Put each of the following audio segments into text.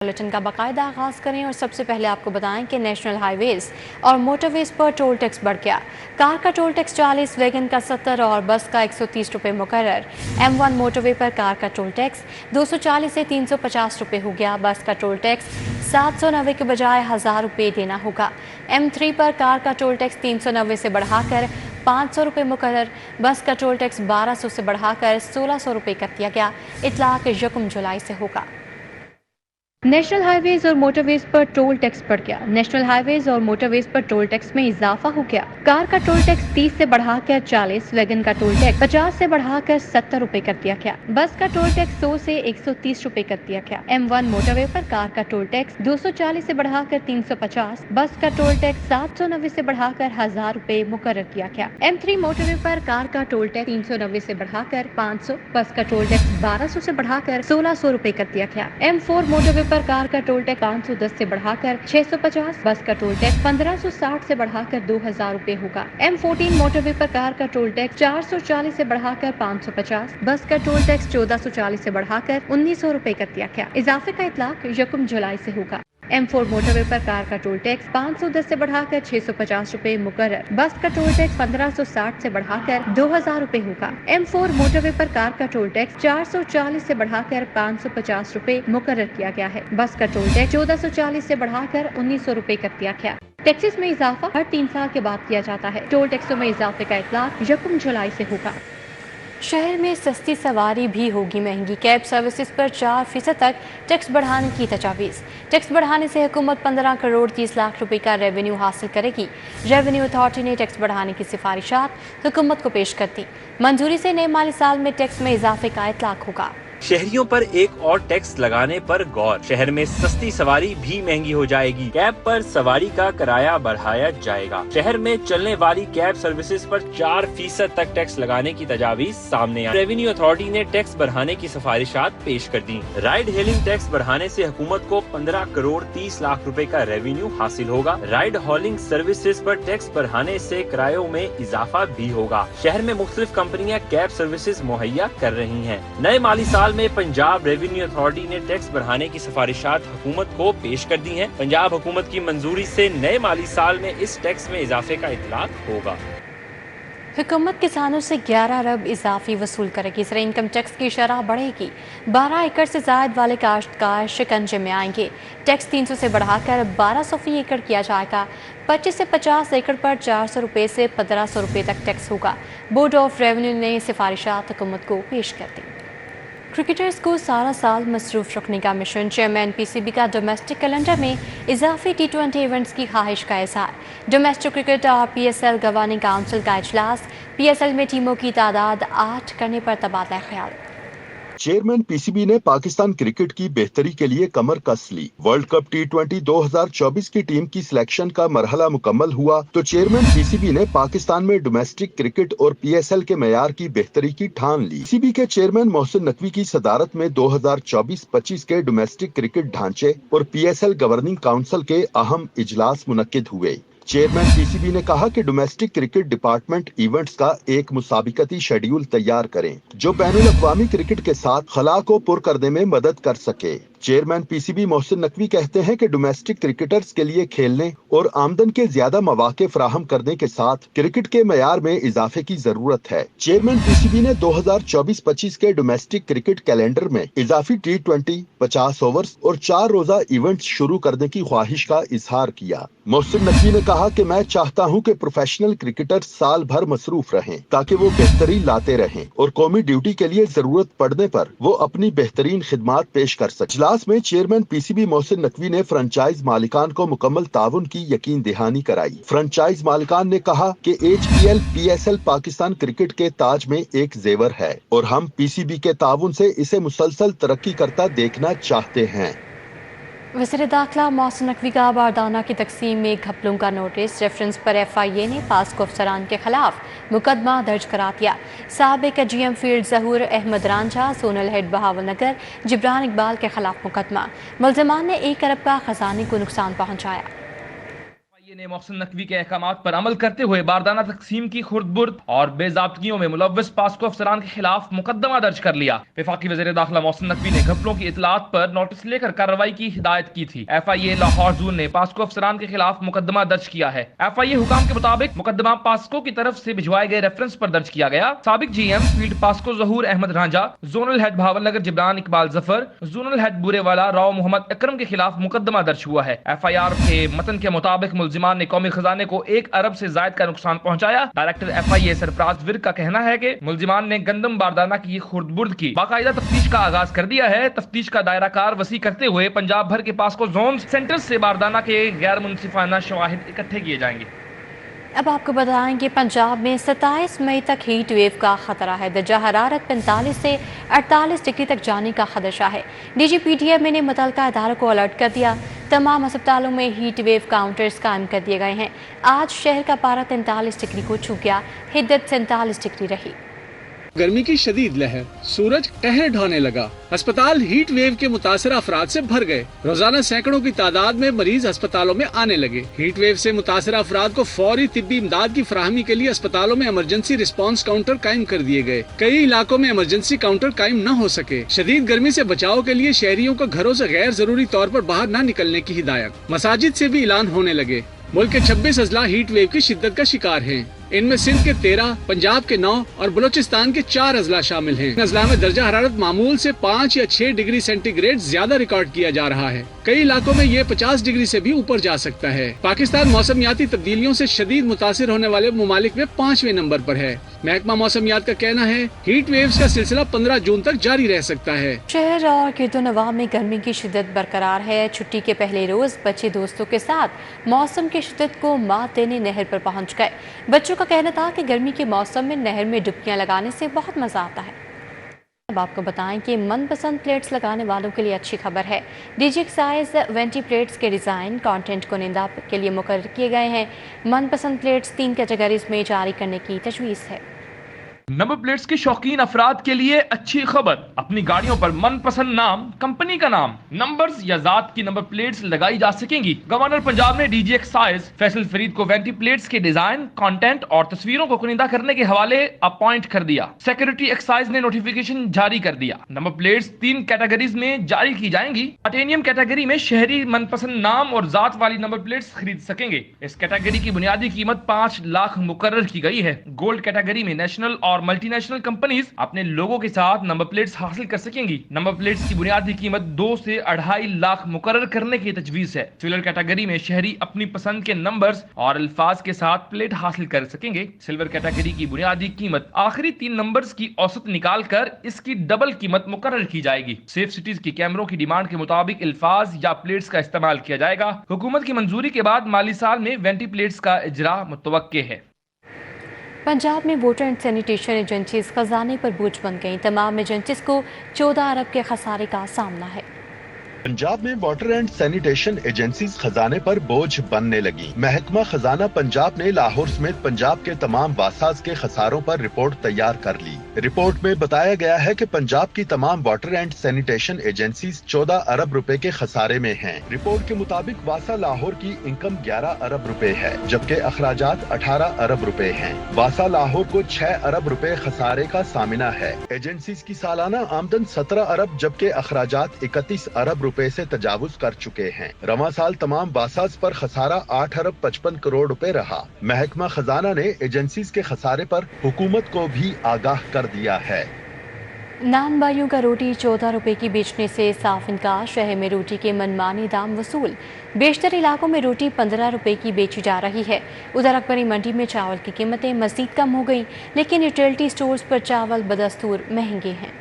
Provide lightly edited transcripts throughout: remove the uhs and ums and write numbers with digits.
Bulletin का बाकायदा आगाज करें और सबसे पहले आपको बताएं कि नेशनल हाईवेज और मोटरवेज पर टोल टैक्स बढ़ गया। कार का टोल टैक्स 40, वैगन का 70 और बस का 130 रुपये मुकर्रर। M1 मोटरवे पर कार का टोल टैक्स 240 से 350 रुपये हो गया। बस का टोल टैक्स 790 के बजाय 1000 रुपये देना होगा। M3 पर कार का टोल टैक्स 390 से बढ़ाकर 500 रुपये मुकर्रर। बस का टोल टैक्स 1200 से बढ़ाकर 1600 रुपये कर दिया गया। इतलाक 1 जुलाई से होगा। नेशनल हाईवेज और मोटरवेज पर टोल टैक्स बढ़ गया। नेशनल हाईवेज और मोटरवेज पर टोल टैक्स में इजाफा हो गया। कार का टोल टैक्स 30 से बढ़ाकर 40, वैगन का टोल टैक्स 50 से बढ़ाकर 70 रुपए कर दिया गया। बस का टोल टैक्स 100 से 130 रुपए कर दिया गया। M1 मोटरवे पर कार का टोल टैक्स 240 से बढ़ाकर 350, बस का टोल टैक्स 790 से बढ़ाकर 1000 रुपए मुकर्रर किया गया। M3 मोटरवे पर कार का टोल टैक्स 390 से बढ़ाकर 500, बस का टोल टैक्स 1200 से बढ़ाकर 1600 रुपए कर दिया गया। M4 मोटरवे पर कार का टोल टैक्स 510 से बढ़ाकर 650, बस का टोल टैक्स 1560 से बढ़ाकर 2000 रुपए होगा। M14 मोटरवे पर कार का टोल टैक्स 440 से बढ़ाकर 550, बस का टोल टैक्स 1440 से बढ़ाकर 1900 रुपए कर दिया गया। इजाफे का इतलाक 1 जुलाई से होगा। M4 मोटरवे पर कार का टोल टैक्स 510 से बढ़ाकर 650 रुपए मुकर्रर। बस का टोल टैक्स 1560 से बढ़ाकर 2000 रुपए होगा। M4 मोटरवे पर कार का टोल टैक्स 440 से बढ़ाकर 550 रुपए मुकर्रर किया गया है। बस का टोल टैक्स 1440 से बढ़ाकर 1900 रुपए कर दिया गया। टैक्सेस में इजाफा हर 3 साल के बाद किया जाता है। टोल टैक्सों में इजाफे का इतलाक 1 जुलाई से होगा। शहर में सस्ती सवारी भी होगी महंगी। कैब सर्विसेज पर 4% तक टैक्स बढ़ाने की तजावीज़। टैक्स बढ़ाने से हुकूमत 15 करोड़ 30 लाख रुपए का रेवेन्यू हासिल करेगी। रेवेन्यू अथॉरिटी ने टैक्स बढ़ाने की सिफारिशात हुकूमत को पेश कर दी। मंजूरी से नए माली साल में टैक्स में इजाफे का इतलाक होगा। शहरियों पर एक और टैक्स लगाने पर गौर। शहर में सस्ती सवारी भी महंगी हो जाएगी। कैब पर सवारी का किराया बढ़ाया जाएगा। शहर में चलने वाली कैब सर्विसेज पर 4% तक टैक्स लगाने की तजावीज सामने आई। रेवेन्यू अथॉरिटी ने टैक्स बढ़ाने की सिफारिशात पेश कर दी। राइड हेलिंग टैक्स बढ़ाने से हुकूमत को 15 करोड़ 30 लाख रुपए का रेवेन्यू हासिल होगा। राइड हॉलिंग सर्विसेज पर टैक्स बढ़ाने से किरायों में इजाफा भी होगा। शहर में मुख्तलिफ कंपनियां कैब सर्विसेज मुहैया कर रही हैं। नए माली साल में पंजाब रेवेन्यू अथॉरिटी ने टैक्स बढ़ाने की सिफारिशात हुकूमत को पेश कर दी हैं। पंजाब हुकूमत की मंजूरी से नए माली साल में इस टैक्स में इजाफे का इतलाक होगा। हुकूमत किसानों से 11 अरब इजाफी वसूल करेगी। इससे इनकम टैक्स की शरह बढ़ेगी। 12 एकड़ से जायद वाले काश्तकार शिकंजे में आएंगे। टैक्स 300 से बढ़ाकर 1200 फी एकड़ किया जाएगा। 25 से 50 एकड़ पर 400 रुपये से 1500 रुपये तक टैक्स होगा। बोर्ड ऑफ रेवेन्यू ने सिफारिशात हुकूमत को पेश कर दी। क्रिकेटर्स को सारा साल मसरूफ रखने का मिशन। चेयरमैन PCB का डोमेस्टिक कैलेंडर में इजाफी T20 इवेंट्स की ख्वाहिश का इज़हार। डोमेस्टिक क्रिकेट और PSL गवर्निंग काउंसिल का इजलास। PSL में टीमों की तादाद 8 करने पर तबादला ख्याल। चेयरमैन PCB ने पाकिस्तान क्रिकेट की बेहतरी के लिए कमर कस ली। वर्ल्ड कप T20 2024 की टीम की सिलेक्शन का मरहला मुकम्मल हुआ तो चेयरमैन PCB ने पाकिस्तान में डोमेस्टिक क्रिकेट और PSL के मेयार की बेहतरी की ठान ली। PCB के चेयरमैन मोहसिन नकवी की सदारत में 2024-25 के डोमेस्टिक क्रिकेट ढांचे और PSL गवर्निंग काउंसिल के अहम इजलास मुनक्किद हुए। चेयरमैन PCB ने कहा कि डोमेस्टिक क्रिकेट डिपार्टमेंट इवेंट्स का एक मुसाबिकती शेड्यूल तैयार करें जो बैनुल अक़वामी क्रिकेट के साथ खला को पुर करने में मदद कर सके। चेयरमैन PCB मोहसिन नकवी कहते हैं कि डोमेस्टिक क्रिकेटर्स के लिए खेलने और आमदन के ज्यादा मौके फराहम करने के साथ क्रिकेट के मयार में इजाफे की जरूरत है। चेयरमैन PCB ने 2024-25 के डोमेस्टिक क्रिकेट कैलेंडर में इजाफी T20, 50 ओवर्स और 4 रोजा इवेंट शुरू करने की ख्वाहिश का इजहार किया। मोहसिन नकवी ने कहा कि मैं चाहता हूं कि प्रोफेशनल क्रिकेटर साल भर मसरूफ रहें ताकि वो बेहतरी लाते रहें और कौमी ड्यूटी के लिए जरूरत पड़ने पर वो अपनी बेहतरीन खिदमात पेश कर सकें। इजलास में चेयरमैन PCB मोहसिन नकवी ने फ्रेंचाइज मालिकान को मुकम्मल ताउन की यकीन दहानी कराई। फ्रेंचाइज मालिकान ने कहा कि HPL PSL पाकिस्तान क्रिकेट के ताज में एक जेवर है और हम PCB के ताउन से इसे मुसलसल तरक्की करता देखना चाहते हैं। वज़ीर दाखिला मोहसिन नकवी का बारदाना की तकसीम में घपलों का नोटिस। रेफरेंस पर FIA ने पास्को अफसरान के खिलाफ मुकदमा दर्ज करा दिया। साबिक GM फील्ड ज़हूर अहमद रांझा, सोनल हेड बहावल नगर, जिब्रान इकबाल के खिलाफ मुकदमा। मुलजमान ने 1 अरब का खजाने को नुकसान पहुँचाया। FIA نے محسن نقوی کے احکامات پر عمل کرتے ہوئے باردانہ تقسیم کی خردبرد اور بے ضابطگیوں میں ملوث پاسکو افسران کے خلاف مقدمہ درج کر لیا۔ وفاقی وزیر داخلہ محسن نقوی نے گھپلوں کی اطلاعات پر نوٹس لے کر کارروائی کی ہدایت کی تھی۔ FIA لاہور زون نے پاسکو افسران کے خلاف مقدمہ درج کیا ہے۔ FIA حکام کے مطابق مقدمہ پاسکو کی طرف سے بھجوائے گئے ریفرنس پر درج کیا گیا۔ سابق GM فیلڈ پاسکو ظہور احمد رانجھا، زونل ہیڈ بھاول نگر جبران اقبال ظفر، زونل ہیڈ بورے والا راؤ محمد اکرم کے خلاف مقدمہ درج ہوا ہے۔ FIR کے متن کے مطابق ملزمان نے قومی خزانے کو 1 ارب سے زائد کا نقصان پہنچایا۔ ڈائریکٹر FIA سرفراز ورک کا کہنا ہے کہ ملزمان نے گندم باردانہ کی خردبرد کی باقاعدہ تفتیش کا آغاز کر دیا ہے۔ تفتیش کا دائرہ کار وسیع کرتے ہوئے پنجاب بھر کے پاسکو زون سینٹر سے باردانہ کے غیر منصفانہ شواہد اکٹھے کیے جائیں گے۔ اب آپ کو بتائیں کہ پنجاب میں 27 مئی تک ہیٹ ویو کا خطرہ ہے۔ درجہ حرارت 45 سے 48 ڈگری تک جانے کا خدشہ ہے۔ DGPTM نے متعلقہ اداروں کو الرٹ کر دیا۔ تمام ہسپتالوں میں ہیٹ ویو کاؤنٹرز قائم کر دیے گئے ہیں۔ آج شہر کا پارہ 43 ڈگری کو چھو گیا، حدت 47 ڈگری رہی۔ گرمی کی شدید لہر، سورج قہر ڈھانے لگا، ہسپتال ہیٹ ویو کے متاثرہ افراد سے بھر گئے۔ روزانہ سینکڑوں کی تعداد میں مریض ہسپتالوں میں آنے لگے۔ ہیٹ ویو سے متاثرہ افراد کو فوری طبی امداد کی فراہمی کے لیے ہسپتالوں میں ایمرجنسی رسپانس کاؤنٹر قائم کر دیے گئے۔ کئی علاقوں میں ایمرجنسی کاؤنٹر قائم نہ ہو سکے۔ شدید گرمی سے بچاؤ کے لیے شہریوں کو گھروں سے غیر ضروری طور پر باہر نہ نکلنے کی ہدایت۔ مساجد سے بھی اعلان ہونے لگے۔ ملک کے 26 اضلاع ہیٹ ویو کی شدت کا شکار ہیں۔ ان میں سندھ کے 13، پنجاب کے 9 اور بلوچستان کے 4 اضلاع شامل ہیں۔ ان اضلاع میں درجہ حرارت معمول سے 5 یا 6 ڈگری سینٹی گریڈ زیادہ ریکارڈ کیا جا رہا ہے۔ کئی علاقوں میں یہ 50 ڈگری سے بھی اوپر جا سکتا ہے۔ پاکستان موسمیاتی تبدیلیوں سے شدید متاثر ہونے والے ممالک میں 5ویں نمبر پر ہے۔ محکمہ موسمیات کا کہنا ہے ہیٹ ویوز کا سلسلہ 15 جون تک جاری رہ سکتا ہے۔ شہر اور گرد و نواح میں گرمی کی شدت برقرار ہے۔ چھٹی کے پہلے روز بچے دوستوں کے ساتھ موسم کی شدت کو مات دینے نہر پر پہنچ گئے۔ بچوں کا کہنا تھا کہ گرمی کے موسم میں نہر میں ڈبکیاں لگانے سے بہت مزہ آتا ہے۔ اب آپ کو بتائیں کہ من پسند پلیٹس لگانے والوں کے لیے اچھی خبر ہے۔ DG ایکسائز وینٹی پلیٹس کے ڈیزائن کانٹینٹ کنندہ کے لیے مقرر کیے گئے ہیں۔ من پسند پلیٹس 3 کیٹیگریز میں جاری کرنے کی تجویز ہے۔ نمبر پلیٹس کے شوقین افراد کے لیے اچھی خبر، اپنی گاڑیوں پر من پسند نام، کمپنی کا نام، نمبرز یا ذات کی نمبر پلیٹس لگائی جا سکیں گی۔ گورنر پنجاب نے DG ایکسائز فیصل فرید کو وینٹی پلیٹس کے ڈیزائن، کانٹینٹ اور تصویروں کو کنندہ کرنے کے حوالے اپوائنٹ کر دیا۔ سیکورٹی ایکسائز نے نوٹیفیکیشن جاری کر دیا۔ نمبر پلیٹس 3 کیٹیگریز میں جاری کی جائیں گی۔ ٹائٹینیم کیٹیگری میں شہری من پسند نام اور ذات والی نمبر پلیٹس خرید سکیں گے۔ اس کیٹیگری کی بنیادی قیمت 5 لاکھ مقرر کی گئی ہے۔ گولڈ کیٹیگری میں نیشنل اور ملٹی نیشنل کمپنیز اپنے لوگوں کے ساتھ نمبر پلیٹس حاصل کر سکیں گی۔ نمبر پلیٹس کی بنیادی قیمت 2 سے 2.5 لاکھ مقرر کرنے کی تجویز ہے۔ سلور کیٹیگری میں شہری اپنی پسند کے نمبرز اور الفاظ کے ساتھ پلیٹ حاصل کر سکیں گے۔ سلور کیٹیگری کی بنیادی قیمت آخری 3 نمبرز کی اوسط نکال کر اس کی ڈبل قیمت مقرر کی جائے گی۔ سیف سٹیز کی کیمروں کی ڈیمانڈ کے مطابق الفاظ یا پلیٹس کا استعمال کیا جائے گا۔ حکومت کی منظوری کے بعد مالی سال میں وینٹی پلیٹس کا اجرا متوقع ہے۔ پنجاب میں واٹر اینڈ سینیٹیشن ایجنسیز خزانے پر بوجھ بن گئیں۔ تمام ایجنسیز کو 14 ارب کے خسارے کا سامنا ہے۔ پنجاب میں واٹر اینڈ سینیٹیشن ایجنسیز خزانے پر بوجھ بننے لگی۔ محکمہ خزانہ پنجاب نے لاہور سمیت پنجاب کے تمام واساز کے خساروں پر رپورٹ تیار کر لی۔ رپورٹ میں بتایا گیا ہے کہ پنجاب کی تمام واٹر اینڈ سینیٹیشن ایجنسیز 14 ارب روپے کے خسارے میں ہیں۔ رپورٹ کے مطابق واسا لاہور کی انکم 11 ارب روپے ہے، جبکہ اخراجات 18 ارب روپے ہیں۔ واسا لاہور کو 6 ارب روپے خسارے کا سامنا ہے۔ ایجنسیز کی سالانہ آمدن 17 ارب جبکہ اخراجات 31 ارب روپے سے تجاوز کر چکے ہیں۔ رواں سال تمام واساز پر خسارہ 8 ارب 55 کروڑ روپے رہا۔ محکمہ خزانہ نے ایجنسیز کے خسارے پر حکومت کو بھی آگاہ کر دیا ہے۔ نان بھائیوں کا روٹی 14 روپے کی بیچنے سے صاف انکار۔ شہر میں روٹی کے منمانی دام وصول۔ بیشتر علاقوں میں روٹی 15 روپے کی بیچی جا رہی ہے۔ ادھر اکبری منڈی میں چاول کی قیمتیں مزید کم ہو گئیں، لیکن ریٹیلٹی سٹورز پر چاول بدستور مہنگے ہیں۔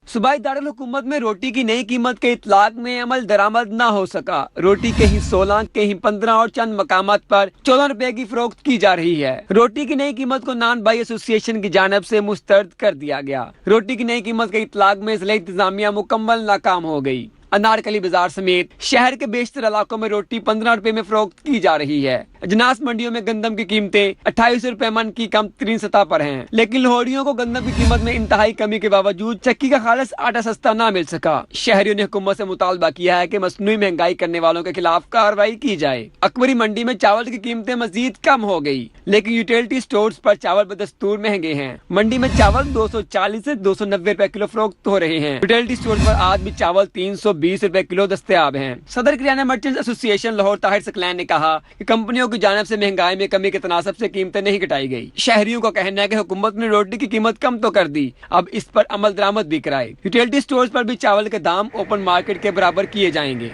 صوبائی دارالحکومت میں روٹی کی نئی قیمت کے اطلاق میں عمل درآمد نہ ہو سکا۔ روٹی کہیں 16، کہیں 15 اور چند مقامات پر 14 روپے کی فروخت کی جا رہی ہے۔ روٹی کی نئی قیمت کو نان بھائی ایسوسی ایشن کی جانب سے مسترد کر دیا گیا۔ روٹی کی نئی قیمت کے اطلاق میں ضلع انتظامیہ مکمل ناکام ہو گئی۔ अनारकली बाजार समेत शहर के बेशतर इलाकों में रोटी 15 रुपए में फरोख्त की जा रही है। अजनास मंडियों में गंदम की कीमतें 28 रुपए मन की कम तरीन सतह पर हैं, लेकिन लाहौरियों को गंदम की कीमत में इंतहाई कमी के बावजूद चक्की का खालिस आटा सस्ता न मिल सका। शहरियों ने हुकूमत से मुतालबा किया है कि मसनूई महंगाई करने वालों के खिलाफ कार्रवाई की जाए। अकबरी मंडी में चावल की कीमतें मजीद कम हो गई, लेकिन यूटिलिटी स्टोर्स पर चावल बदस्तूर महंगे हैं। मंडी में चावल 240 से 290 रुपए किलो फरोख्त हो रहे हैं। यूटिलिटी स्टोर पर आज भी चावल 320 रुपए किलो दस्तयाब हैं। सदर किराना मर्चेंट्स एसोसिएशन लाहौर ताहिर सकलैन ने कहा कि कंपनियों की जानिब से महंगाई में कमी के तनासब से कीमतें नहीं घटाई गई। शहरियों का कहना है कि हुकूमत ने रोटी की कीमत कम तो कर दी, अब इस पर अमल दरामद भी कराए। यूटिलिटी स्टोर्स पर भी चावल के दाम ओपन मार्केट के बराबर किए जाएंगे।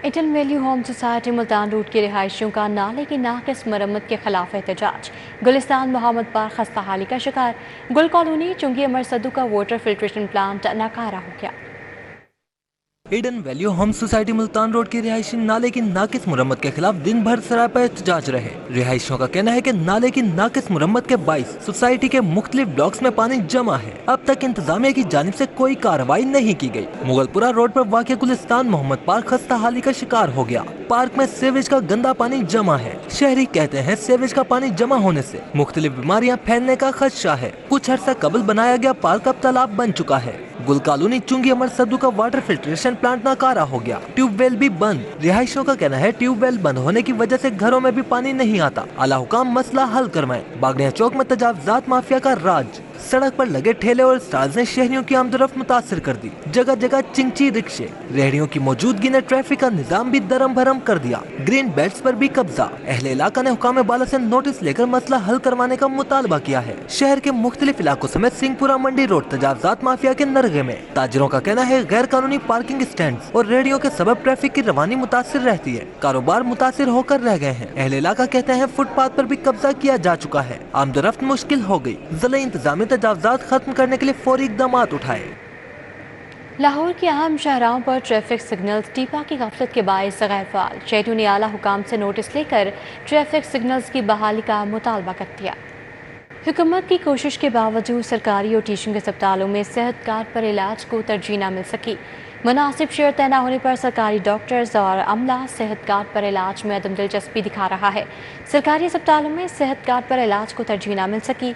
Eden value home society Multan road के रिहायशियों का नाले की नाकिस मरम्मत के खिलाफ एहतजाज। गुलिस्तान मोहम्मद पार्क खस्ता हाली का शिकार। गुल कॉलोनी चुंगी अमर सद्दू का वाटर फिल्ट्रेशन प्लांट नाकारा हो गया। Eden value home society Multan road के रिहायशी नाले की नाकिस मुरम्मत के खिलाफ दिन भर सरापा एहतजाज रहे। रिहायशियों का कहना है कि नाले की नाकिस मुरम्मत के बाइस सोसाइटी के मुख्तलिफ ब्लॉक्स में पानी जमा है। अब तक इंतजामिया की जानिब से कोई कार्रवाई नहीं की गई। मुगलपुरा रोड पर वाक़िया गुलिस्तान मोहम्मद पार्क खस्ता हाली का शिकार हो गया। पार्क में सीवेज का गंदा पानी जमा है। शहरी कहते हैं सीवेज का पानी जमा होने से मुख्तलिफ बीमारियां फैलने का खदशा है। कुछ अर्सा कबल बनाया गया पार्क अब तालाब बन चुका है। गुल कॉलोनी चुंगी अमर सद्दू का वाटर फिल्ट्रेशन प्लांट नाकारा हो गया। ट्यूबवेल भी बंद। रिहायशियों का कहना है ट्यूबवेल बंद होने की वजह से घरों में भी पानी नहीं आता। आला हुकाम मसला हल करवाएं। बागड़िया चौक में तजावजात माफिया का राज। सड़क पर लगे ठेले और स्टॉल्स ने शहरियों की आमदोरफ्त मुतासिर कर दी। जगह जगह चिंची रिक्शे। रेहड़ियों की मौजूदगी ने ट्रैफिक का निजाम भी दरम भरम कर दिया। ग्रीन बेल्ट्स पर भी कब्जा। अहले इलाका ने हुकाम बाला से नोटिस लेकर मसला हल करवाने का मुतालबा किया है। शहर के मुख्तलिफ इलाकों समेत सिंहपुरा मंडी रोड तजावजात माफिया के नरगे में। ताजिरों का कहना है गैर कानूनी पार्किंग स्टैंड और रेहड़ियों के सबब ट्रैफिक की रवानी मुतासिर रहती है। कारोबार मुतासिर होकर रह गए हैं। अहले इलाका कहते हैं फुटपाथ पर भी कब्जा किया जा चुका है। आमदोरफ्त मुश्किल हो गई। जिला इंतजामी तजावजात खत्म करने के लिए फौरी इक़दामात उठाए। लाहौर के अहम शाहराहों पर ट्रैफिक सिग्नल्स टीपा की गफलत के बायस गैर फाल। शहरियों ने आला हुकाम से नोटिस लेकर ट्रैफिक सिग्नल्स की बहाली का मुतालबा कर दिया। हुकूमत की कोशिश के बावजूद सरकारी और टीचिंग अस्पतालों में सेहत कार्ड पर इलाज को तरजीह न मिल सकी। मुनासिब शेयर तय न होने पर सरकारी डॉक्टर्स और अमला सेहत कार्ड पर इलाज में अदम दिलचस्पी दिखा रहा है। सरकारी अस्पतालों में सेहत कार्ड पर इलाज को तरजीह न मिल सकी।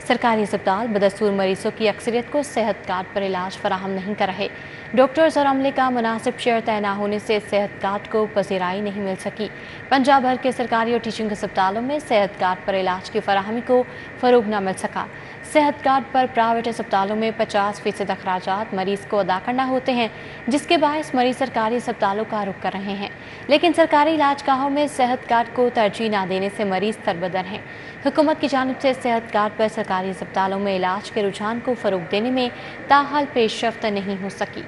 सरकारी अस्पताल बदस्तूर मरीजों की अक्सरियत को सेहत कार्ड पर इलाज फराहम नहीं कर रहे। डॉक्टर्स और अमले का मुनासिब शेयर तय न होने से सेहत कार्ड को पजीराई नहीं मिल सकी। पंजाब भर के सरकारी और टीचिंग अस्पतालों में सेहत कार्ड पर इलाज की फराहमी को फ़रोग न मिल सका। सेहत कार्ड पर प्राइवेट अस्पतालों में 50% अखराजात मरीज़ को अदा करना होते हैं, जिसके बायस मरीज़ सरकारी अस्पतालों का रुख कर रहे हैं। लेकिन सरकारी इलाजगाहों में सेहत कार्ड को तरजीह न देने से मरीज़ तरबदर हैं। हुकूमत की जानिब से सेहत कार्ड पर सरकारी अस्पतालों में इलाज के रुझान को फ़रोग देने में ताहाल पेशरफ्त नहीं हो सकी।